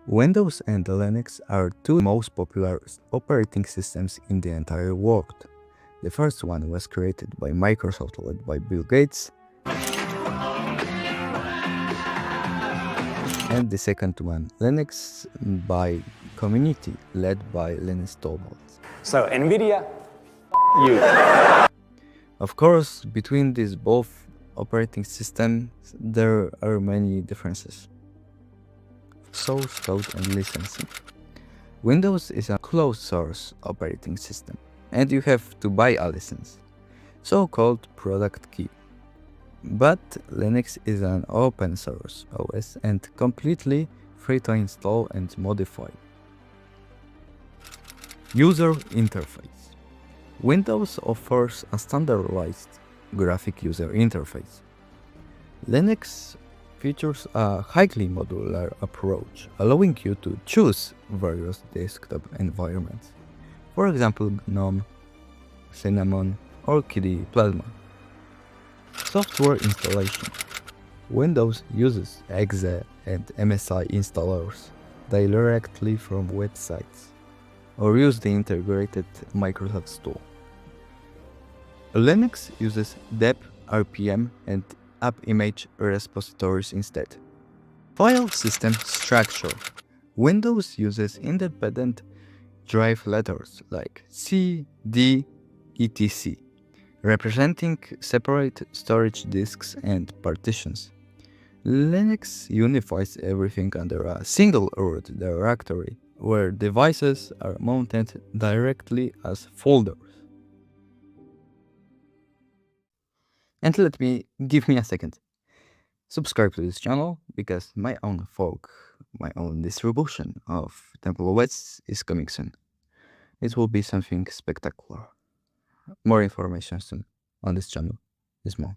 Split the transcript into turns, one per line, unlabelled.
Windows and Linux are two most popular operating systems in the entire world. The first one was created by Microsoft led by Bill Gates, and the second one, Linux, by community led by Linus Torvalds.
So NVIDIA, you.
Of course, between these both operating systems, there are many differences. Source code and licensing. Windows is a closed source operating system, and you have to buy a license, so-called product key. But Linux is an open source OS and completely free to install and modify. User interface. Windows offers a standardized graphic user interface. Linux features a highly modular approach, allowing you to choose various desktop environments. For example, GNOME, Cinnamon, or KDE Plasma. Software installation. Windows uses exe and MSI installers directly from websites, or use the integrated Microsoft Store. Linux uses dep, RPM, and app image repositories instead. File system structure. Windows uses independent drive letters like C, D, etc., representing separate storage disks and partitions. Linux unifies everything under a single root directory, where devices are mounted directly as folders. And give me a second. Subscribe to this channel because my own fork, my own distribution of TempleOS is coming soon. It will be something spectacular. More information soon on this channel this month.